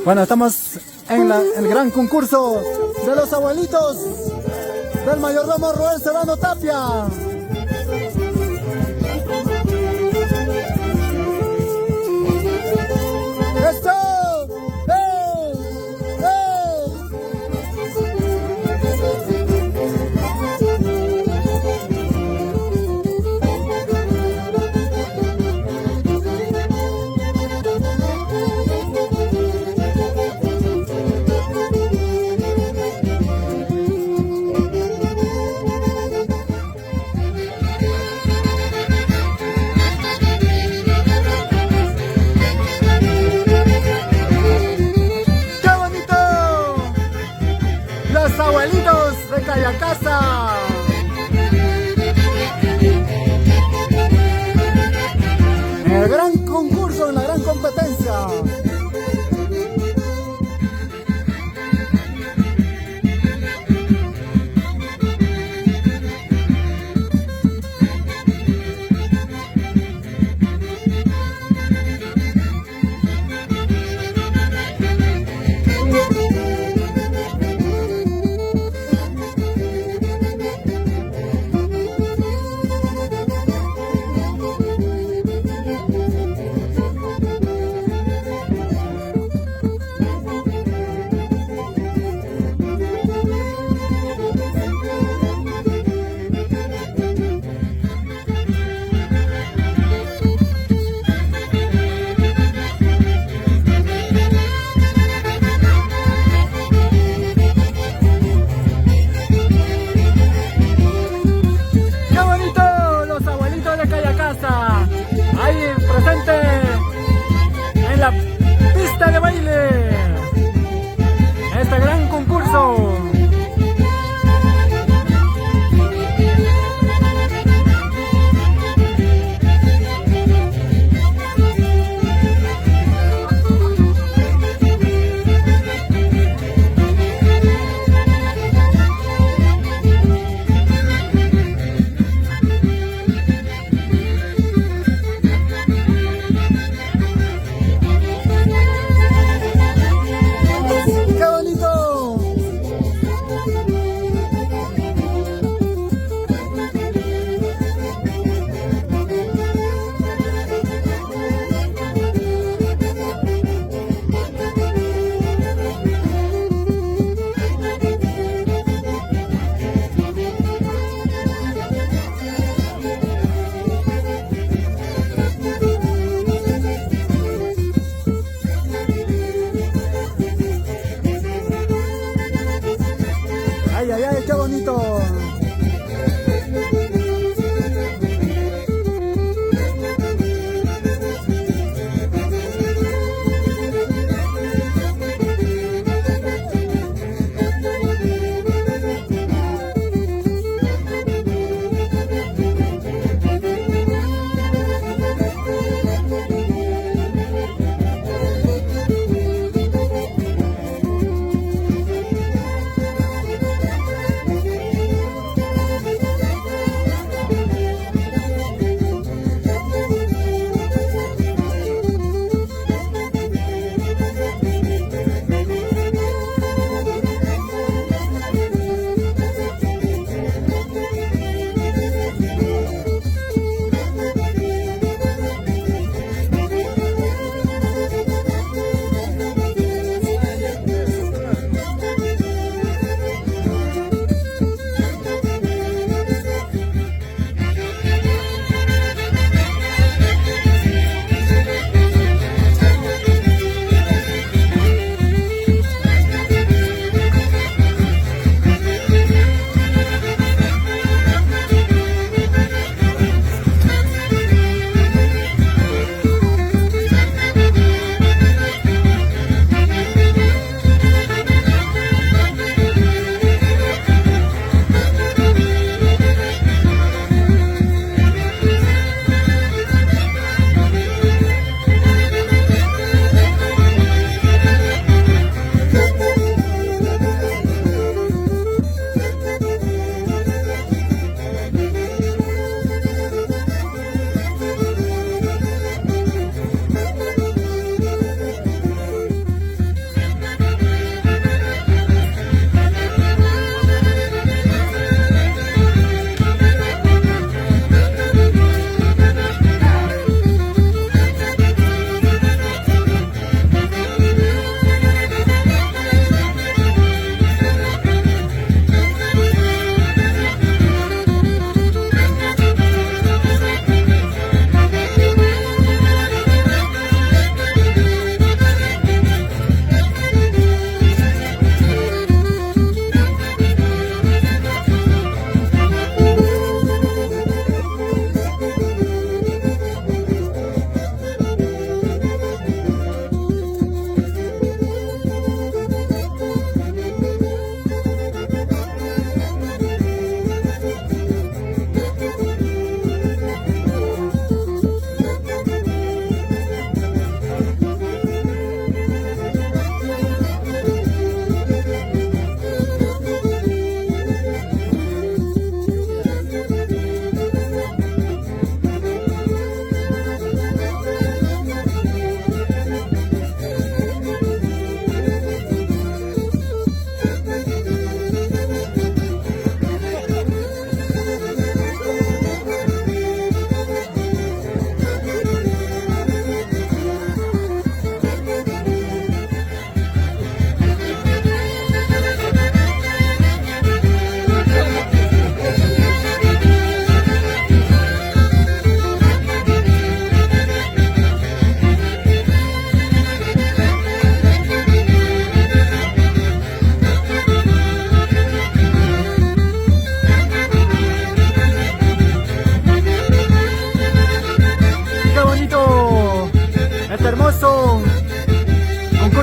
Bueno, estamos en el gran concurso de los abuelitos del mayordomo Roel Serrano Tapia. ¡Esto! Los abuelitos de Cayacasa. El gran concurso, en la gran competencia.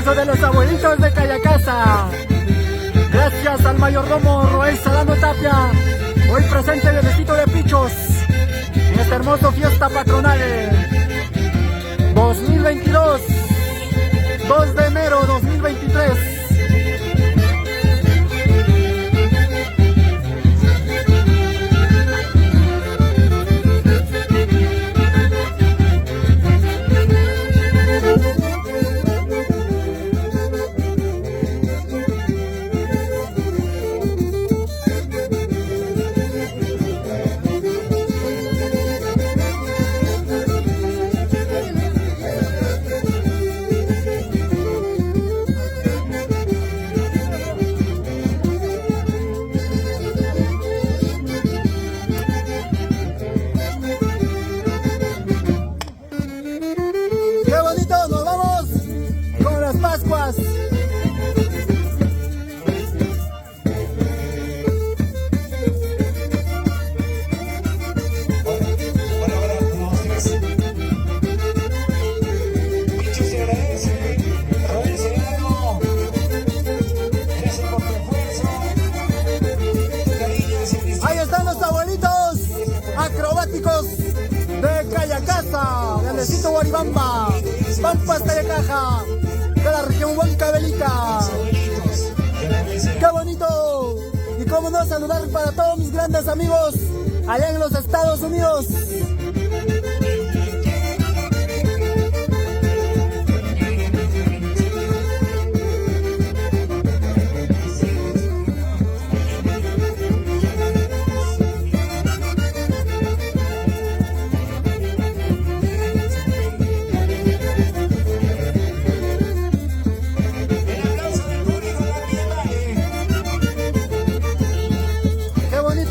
concurso de los abuelitos de Cayacasa. Gracias al mayordomo Roel Salano Tapia, hoy presente en el distrito de Pichos, en esta hermosa fiesta patronal 2022, 2 de enero 2023. Pascuas. Ahí están los abuelitos acrobáticos de Cayacasa, del distrito Guaribamba, Pampas Cayacaja, de la región Huancavelica. ¡Qué bonito! Y cómo no saludar para todos mis grandes amigos allá en los Estados Unidos.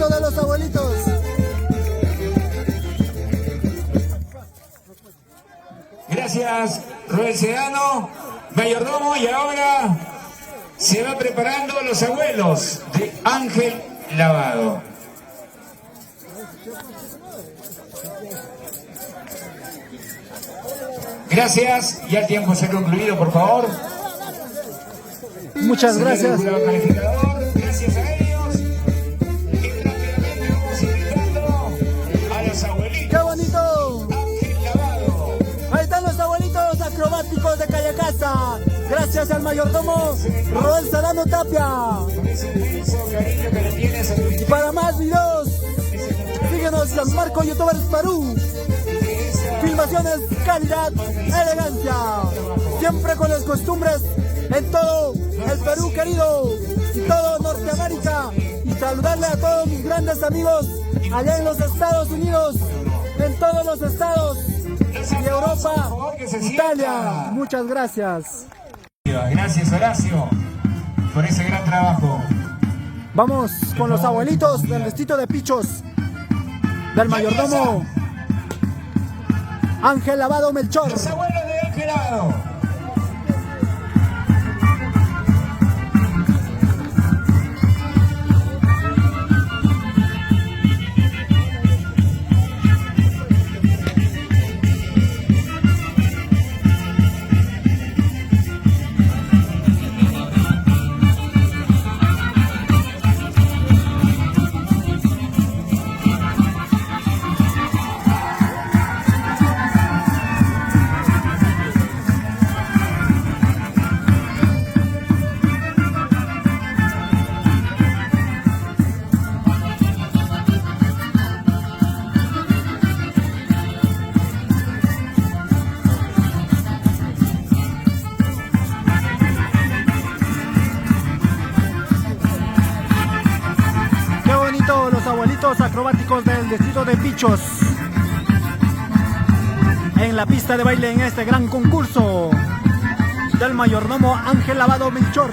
De los abuelitos. Gracias, Roel Sedano, mayordomo, y ahora se va preparando los abuelos de Ángel Lavado. Gracias, ya el tiempo se ha concluido, por favor. Muchas gracias. Gracias a ellos. ¡Qué bonito! Ahí están los abuelitos acrobáticos de Cayacasa. Gracias al mayordomo Roel Salano Tapia. Y para más videos, síguenos en Marco Youtubers Perú. Filmaciones, calidad, elegancia. Siempre con las costumbres en todo el Perú querido y todo Norteamérica. Y saludarle a todos mis grandes amigos allá en los Estados Unidos, en todos los estados de Europa, Italia. Muchas gracias. Gracias, Horacio, por ese gran trabajo. Vamos con los abuelitos del distrito de Pichos, del mayordomo Ángel Lavado Melchor. Los abuelos de Ángel Lavado. Los abuelitos acrobáticos del distrito de Pichos en la pista de baile en este gran concurso del mayordomo Ángel Lavado Melchor.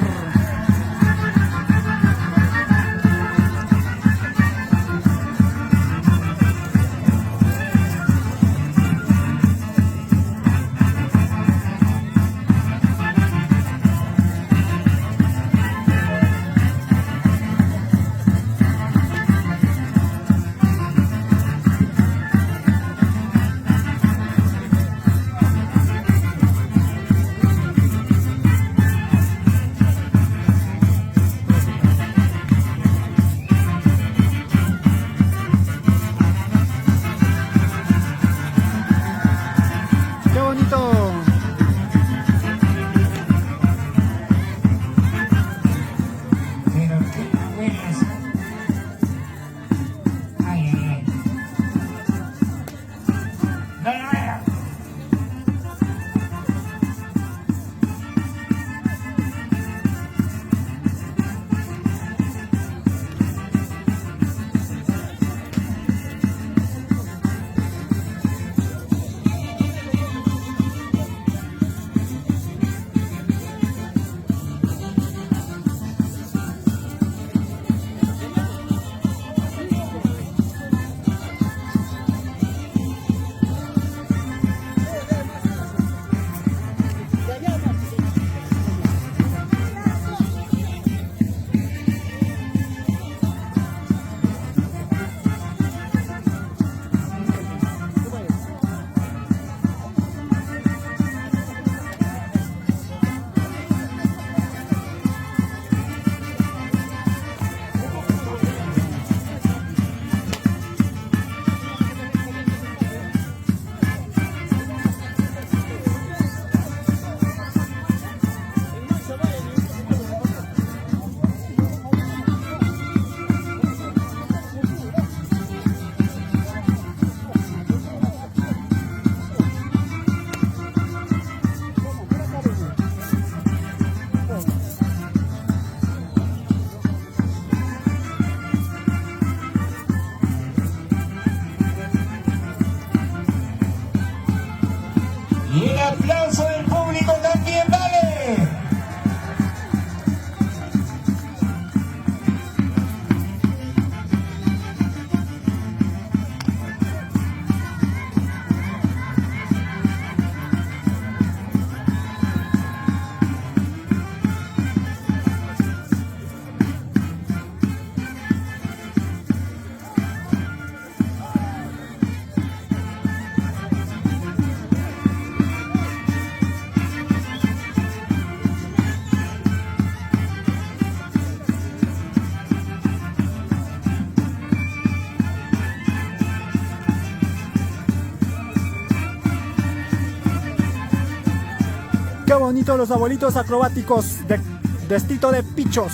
bonito los abuelitos acrobáticos de Distrito de Pichos,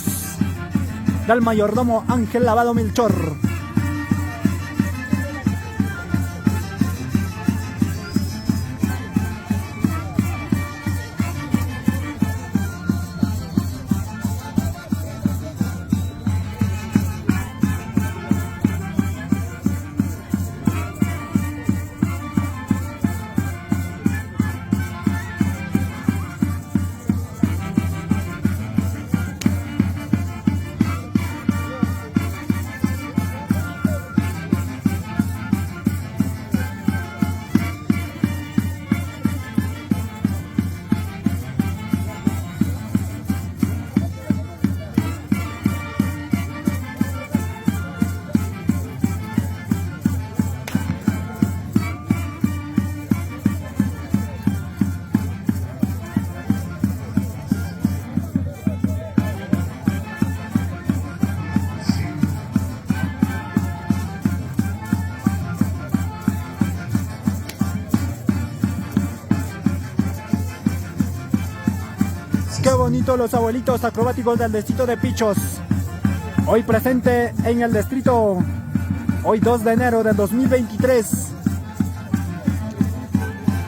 del mayordomo Ángel Lavado Melchor. Qué bonito los abuelitos acrobáticos del Distrito de Pichos. Hoy presente en el distrito, hoy 2 de enero del 2023,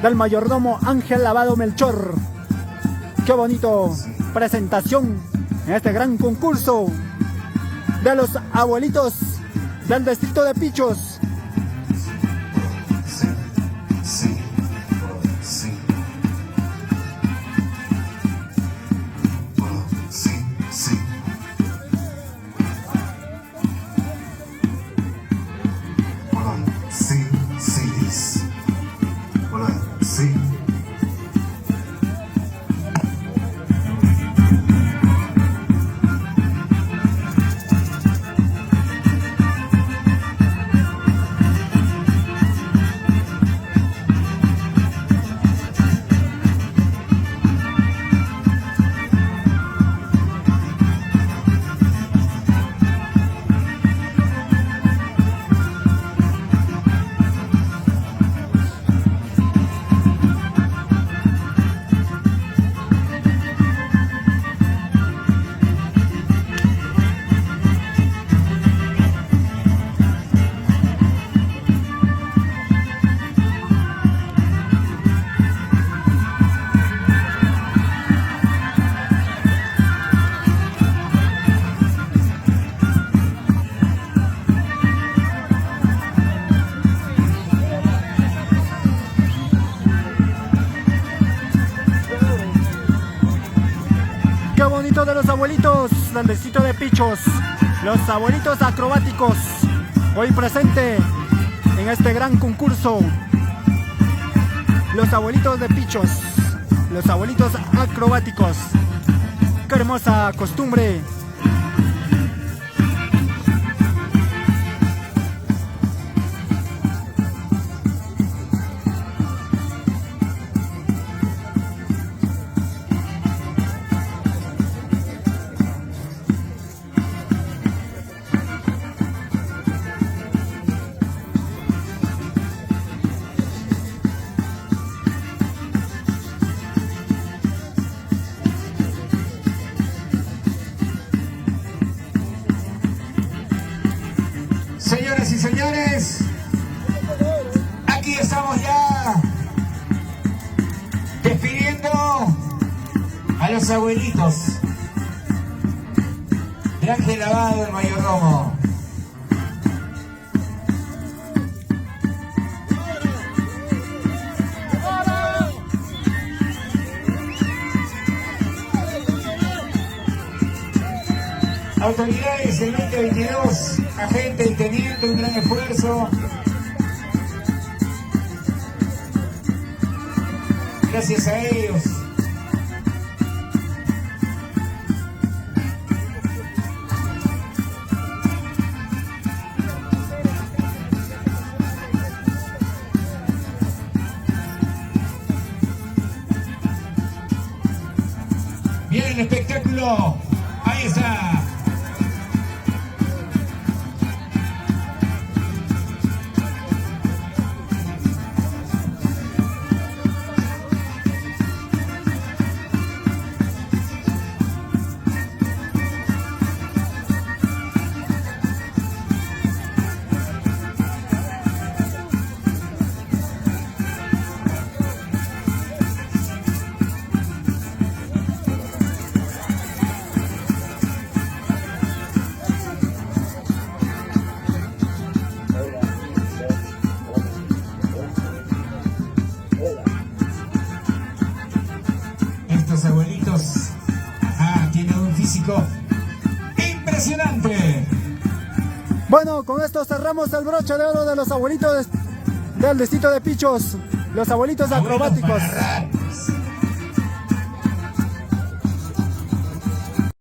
del mayordomo Ángel Lavado Melchor. Qué bonito presentación en este gran concurso de los abuelitos del Distrito de Pichos. De los abuelitos del Distrito de Pichos, los abuelitos acrobáticos, hoy presente en este gran concurso, los abuelitos de Pichos, los abuelitos acrobáticos. Qué hermosa costumbre. Señoras y señores, aquí estamos ya despidiendo a los abuelitos de Ángel Lavado, el mayordomo. Autoridades del 2022, agente y teniente, un gran esfuerzo. Gracias a ellos. Bien el espectáculo. Ahí está. físico impresionante. Bueno, con esto cerramos el broche de oro de los abuelitos del distrito de Pichos, los abuelitos acrobáticos.